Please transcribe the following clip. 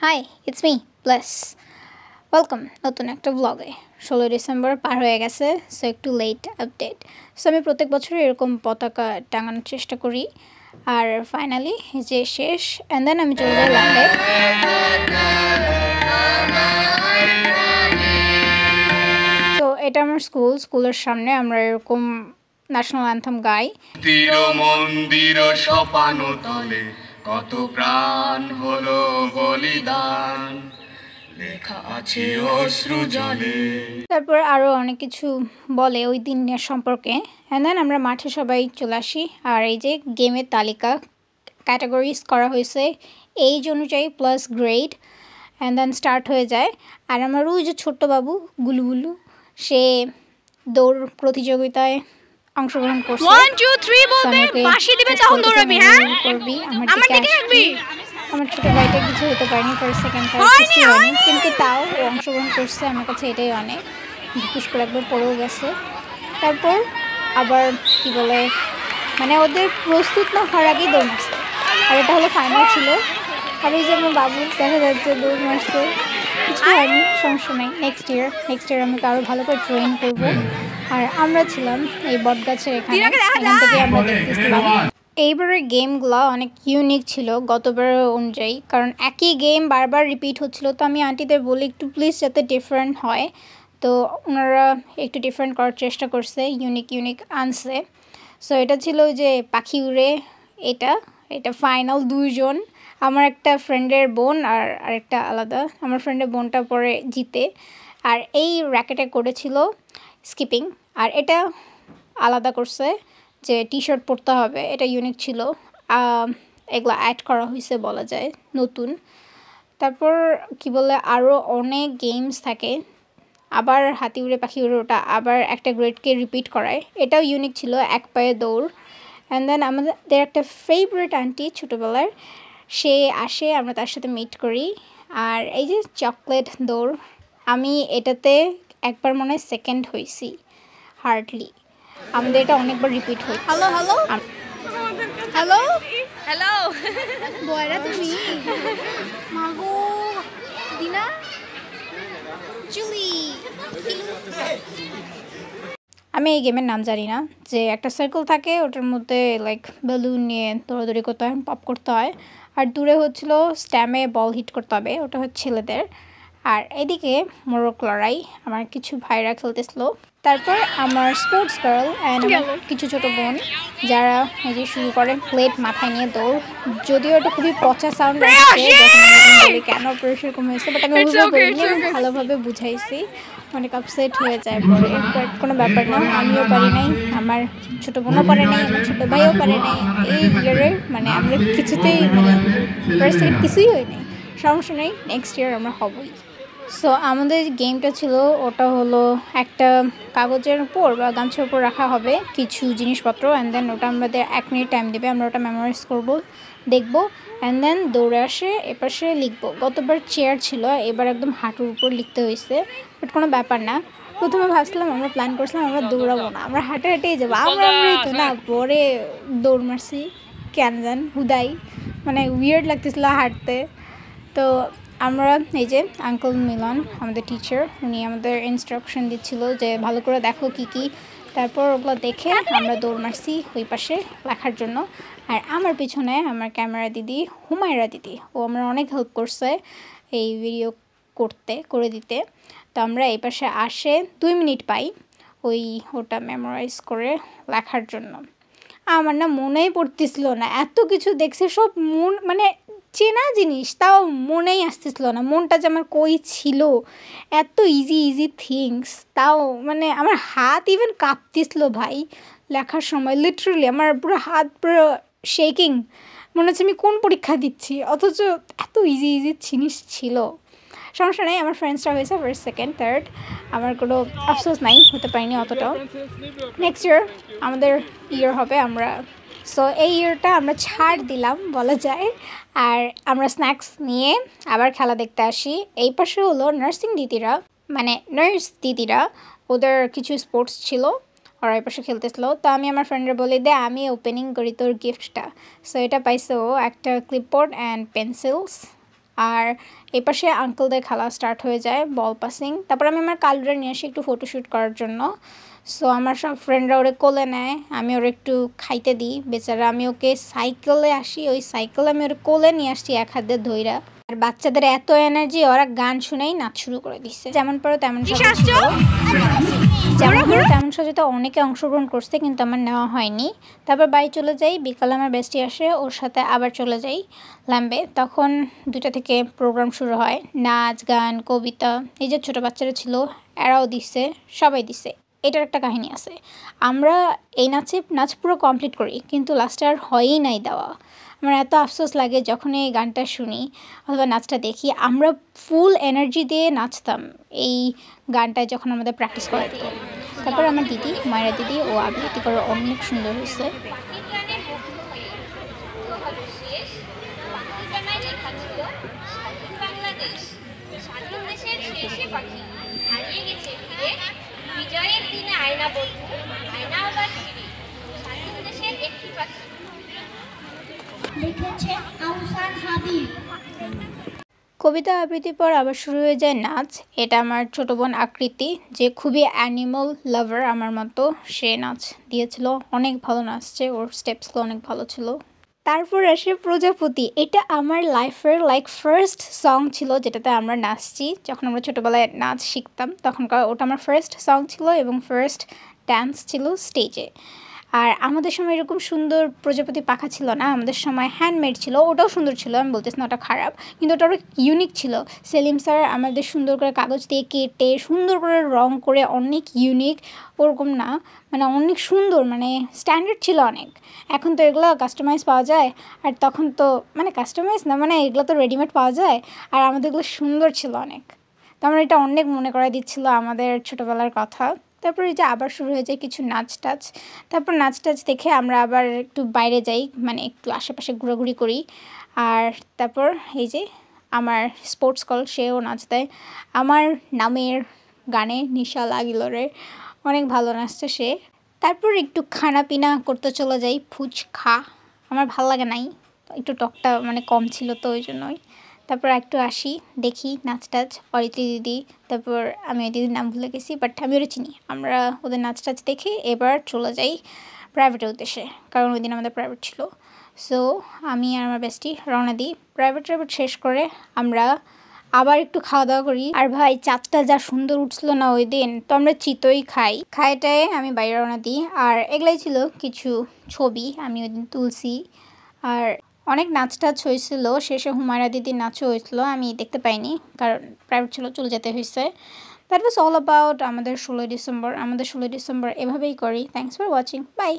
High it's me plus welcome নতুন একটা ব্লগে। 16 ডিসেম্বর পার হয়ে গেছে, সো একটু লেট আপডেট। সো আমি প্রত্যেক বছরই এরকম পতাকা টাঙানোর চেষ্টা করি, আর ফাইনালি যে শেষ, অ্যান্ড দেন আমি চলে যাই ল্যান্ডে। তো এটা আমার স্কুলের সামনে আমরা এরকম ন্যাশনাল অ্যান্থেম গাই। তীর মন্দির সোপানো তলে কত প্রাণ হলো বলিদান, লেখা আছে অশ্রু জলে। তারপর আরও অনেক কিছু বলে ওই দিনের সম্পর্কে, অ্যান্ড দেন আমরা মাঠে সবাই চলে আসি। আর এই যে গেমের তালিকা ক্যাটাগরিজ করা হয়েছে এইজ অনুযায়ী plus grade, and then start হয়ে যায়। আর আমার ওই যে ছোট্ট বাবু গুলুগুলু, সে দৌড় প্রতিযোগিতায় অংশগ্রহণ করছে। 1 2 3 বলবে পাশে দিবে তখন দৌড়াবি। হ্যাঁ করবি আমার দিকে রাখবি। আমার ছোট ভাইটা কিছু হতে পারেনি, ফার্স্ট সেকেন্ড থার্ড, কিন্তু তাও ও অংশগ্রহণ করছে। আমার কাছে এটাই অনেক, পুশ করে একবার পড়েও গেছে। তারপর আবার কি বলে, মানে ওদের প্রস্তুত না হওয়ার আগেই দৌড় মারছে। আর এটা হলো ফাইনাল ছিল। আর এই যে আমার বাবু দেখা যাচ্ছে দৌড় মারছে, কিছু হয়নি, সমস্যা নেই। নেক্সট ইয়ার আমি আরও ভালো করে ট্রেন করবো। আর আমরা ছিলাম এই বট গাছের এখান থেকে আমরা দেখতেছিলাম। এইবারের গেমগুলো অনেক ইউনিক ছিল গতবারের অনুযায়ী, কারণ একই গেম বারবার রিপিট হচ্ছিল। তো আমি আন্টিদের বলি একটু প্লিজ যাতে ডিফারেন্ট হয়, তো ওনারা একটু ডিফারেন্ট করার চেষ্টা করছে, ইউনিক আনছে। সো এটা ছিল যে পাখি উড়ে, এটা ফাইনাল 2 জন, আমার একটা ফ্রেন্ডের বোন আর আরেকটা আলাদা। আমার ফ্রেন্ডের বোনটা পরে জিতে। আর এই র্যাকেটে করেছিল স্কিপিং, আর এটা আলাদা করছে যে টি শার্ট পরতে হবে, এটা ইউনিক ছিল। এগুলো অ্যাড করা হয়েছে বলা যায় নতুন। তারপর কি বলে আরও অনেক গেমস থাকে। আবার হাতি উড়ে পাখি উড়ে, ওটা আবার একটা গ্রেডকে রিপিট করায়, এটাও ইউনিক ছিল, এক পায়ে দৌড়। অ্যান্ড দেন আমাদের একটা ফেভারিট আন্টি ছোটোবেলার, সে আসে, আমরা তার সাথে মিট করি। আর এই যে চকলেট দৌড়, আমি এটাতে একবার মনে হয় সেকেন্ড হয়েছি হার্ডলি। আমাদের এটা অনেকবার রিপিট হয়। হ্যালো হ্যালো হ্যালো হ্যালো বয়রা তুমি মাগো দিনা জুলি। আমি এই গেমের নাম জানি না, যে একটা সার্কেল থাকে, ওটার মধ্যে লাইক বেলুন নিয়ে দৌড়াদৌড়ি করতে হয়, পপ করতে হয়। আর দূরে হচ্ছিল স্ট্যামে বল হিট করতে হবে, ওটা হচ্ছে ছেলেদের। আর এদিকে মোরগ লড়াই, আমার কিছু ভাইরা খেলতেছিল। তারপর আমার স্পোর্টস গার্ল অ্যান্ড কিছু ছোটো বোন, যারা এই যে শুরু করে প্লেট মাথায় নিয়ে দৌড়। যদিও এটা খুবই পচা সাউন্ড আসছে যখন আমি বলি কেন প্রেশার কমে হয়েছে, বাট আমি ভালোভাবে বুঝাইছি, অনেক আপসেট হয়ে যায় পরে। বাট কোনো ব্যাপার না, আমিও পারি নাই, আমার ছোটো বোনও পারে নাই, আমার ছোটো ভাইও পারে নাই। এই ইয়ারে মানে আমরা কিছুতেই ফার্স্ট সেকেন্ড কিছুই হয় নাই, সমস্যা নেই, নেক্সট ইয়ার আমরা হবই। সো আমাদের গেমটা ছিল, ওটা হলো একটা কাগজের উপর বা গামছার উপর রাখা হবে কিছু জিনিসপত্র, অ্যান্ড দেন ওটা আমাদের 1 মিনিট টাইম দেবে, আমরা ওটা মেমোরাইজ করবো, দেখবো, অ্যান্ড দেন দৌড়ে আসে এপাশে লিখবো। গতবার চেয়ার ছিল, এবার একদম হাঁটুর উপর লিখতে হয়েছে, বাট কোনো ব্যাপার না। প্রথমে ভাবছিলাম, আমরা প্ল্যান করছিলাম আমরা দৌড়াবো না, আমরা হেঁটেই যাবো, আমরাই তো না। পরে দৌড় মারছি কেন জান হুদাই, মানে উইয়ার্ড লাগতেছিল হাঁটতে। তো আমরা এই যে আঙ্কেল মিলন আমাদের টিচার, উনি আমাদের ইনস্ট্রাকশন দিচ্ছিল যে ভালো করে দেখো কী। তারপর ওগুলো দেখে আমরা দৌড় মারছি ওই পাশে লেখার জন্য। আর আমার পিছনে আমার ক্যামেরা দিদি হুমায়রা দিদি, ও আমরা অনেক হেল্প করছে এই ভিডিও করে দিতে। তো আমরা এই পাশে আসে 2 মিনিট পাই ওটা মেমোরাইজ করে লেখার জন্য। আমার না মনেই পড়তেছিল না, এত কিছু দেখছি সব মানে চেনা জিনিস, তাও মনেই আসতেছিল না, মনটা যে আমার কই ছিল। এত ইজি থিংস, তাও মানে আমার হাত ইভেন কাঁপতেছিল ভাই লেখার সময়, লিটারালি আমার পুরো হাত পুরো শেকিং, মনে হচ্ছে আমি কোন পরীক্ষা দিচ্ছি, অথচ এত ইজি জিনিস ছিল। সমস্যা নেই, আমার ফ্রেন্ডসরা হয়েছে ফার্স্ট সেকেন্ড থার্ড, আমার কোনো আফসোস নাই, হতে পারিনি অতটাও। নেক্সট ইয়ার আমাদের ইয়ার হবে আমরা, সো এই ইয়ারটা আমরা ছাড় দিলাম বলা যায়। আর আমরা স্ন্যাক্স নিয়ে আবার খেলা দেখতে আসি। এই পাশে হলো নার্স দিদিরা, ওদের কিছু স্পোর্টস ছিল, ওরা এই পাশে খেলতেছিল। তো আমি আমার ফ্রেন্ডের বলি দে আমি ওপেনিং করি তোর গিফটটা। সো এটা পাইছে ও, একটা ক্লিপবোর্ড অ্যান্ড পেন্সিলস, আর এই পাশে আঙ্কেলদের খেলা স্টার্ট হয়ে যায় বল পাসিং। তারপর আমি আমার কালুরে নিয়ে আসি একটু ফটোশ্যুট করার জন্য। সো আমার সব ফ্রেন্ডরা ওরে কোলে নেয়, আমি ওর একটু খাইতে দিই বেচারা। আমি ওকে সাইকেলে আসি, ওই সাইকেলে আমি ওর কোলে নিয়ে আসছি এক হাত দিয়ে ধইরা। আর বাচ্চাদের এত এনার্জি, ওরা গান শুনেই নাচ শুরু করে দিচ্ছে। যেমন পারো তেমন তেমন সাজাতে অনেকে অংশগ্রহণ করছে, কিন্তু আমার নেওয়া হয়নি। তারপর বাড়ি চলে যাই, বিকালে আমার বেস্টি আসে, ওর সাথে আবার চলে যাই ল্যাম্বে। তখন 2টা থেকে প্রোগ্রাম শুরু হয়, নাচ গান কবিতা। এই যে ছোটো বাচ্চারা ছিল এরাও দিচ্ছে, সবাই দিচ্ছে। এটার একটা কাহিনী আছে, আমরা এই নাচ পুরো কমপ্লিট করি, কিন্তু লাস্টে আর হয়ই নাই দেওয়া। আমার এত আফসোস লাগে যখন এই গানটা শুনি অথবা নাচটা দেখি। আমরা ফুল এনার্জি দিয়ে নাচতাম এই গানটায় যখন আমাদের প্র্যাকটিস করা দিত। তারপর আমার দিদি, মায়েরা দিদি, ও আবৃত্তি করে অনেক সুন্দর হয়েছে। কবিতা আবৃত্তির পর আবার শুরু হয়ে যায় নাচ। এটা আমার ছোট বোন আকৃতি, যে খুবই অ্যানিমাল লাভার আমার মতো, সে নাচ দিয়েছিল, অনেক ভালো নাচছে, ওর স্টেপসগুলো অনেক ভালো ছিল। তারপর আসে প্রজাপতি। এটা আমার লাইফের ফার্স্ট সং ছিল, যেটাতে আমরা নাচছি। যখন আমরা ছোটোবেলায় নাচ শিখতাম তখনকার ওটা আমার ফার্স্ট সং ছিল এবং ফার্স্ট ডান্স ছিল স্টেজে। আর আমাদের সময় এরকম সুন্দর প্রজাপতি পাখা ছিল না, আমাদের সময় হ্যান্ডমেড ছিল। ওটাও সুন্দর ছিল, আমি বলতেছি না ওটা খারাপ, কিন্তু ওটা অনেক ইউনিক ছিল। সেলিম স্যার আমাদের সুন্দর করে কাগজ দিয়ে কেটে সুন্দর করে রং করে, অনেক ইউনিক, ওরকম না মানে অনেক সুন্দর, মানে স্ট্যান্ডার্ড ছিল অনেক। এখন তো এগুলো কাস্টমাইজ পাওয়া যায়, আর তখন তো মানে কাস্টমাইজ না, মানে এগুলো তো রেডিমেড পাওয়া যায়। আর আমাদের এগুলো সুন্দর ছিল অনেক, তো আমার এটা অনেক মনে করাই দিচ্ছিলো আমাদের ছোটোবেলার কথা। তারপর এই যে আবার শুরু হয়ে যায় কিছু নাচ টাচ। তারপর নাচ টাচ দেখে আমরা আবার একটু বাইরে যাই, মানে একটু আশেপাশে ঘোরাঘুরি করি। আর তারপর এই যে আমার স্পোর্টস কল, সেও নাচ দেয় আমার নামের গানে, নিশা লাগিল রে, অনেক ভালো নাচছে সে। তারপর একটু খানা পিনা করতে চলে যাই, ফুচকা আমার ভালো লাগে নাই, একটু টকটা মানে কম ছিল তো ওই জন্যই। তারপর একটু আসি, দেখি নাচ টাচ, অরিত্রী দিদি, তারপর আমি ওই দিদির নাম ভুলে গেছি, বাট আমি ওরা চিনি। আমরা ওদের নাচ টাচ দেখে এবার চলে যাই প্রাইভেটের উদ্দেশ্যে, কারণ ওই দিন আমাদের প্রাইভেট ছিল। সো আমি আর আমার বেস্টি রওনা দিই। প্রাইভেট শেষ করে আমরা আবার একটু খাওয়া দাওয়া করি। আর ভাই চাঁদটা যা সুন্দর উঠছিল না ওই দিন, তো আমরা চিতই খাইটায় আমি বাইরে রওনা দিই। আর এগুলাই ছিল কিছু ছবি আমি ওই দিন তুলছি। আর অনেক নাচ টাচ হয়েছিল, শেষে হুমায়রা দিদির নাচও হয়েছিল, আমি দেখতে পাইনি কারণ প্রাইভেট ছিল, চলে যেতে হয়েছে। দ্যাট ওয়াজ অল অ্যাবাউট আমাদের 16ই ডিসেম্বর। আমাদের 16ই ডিসেম্বর এভাবেই করি। Thanks for watching, by.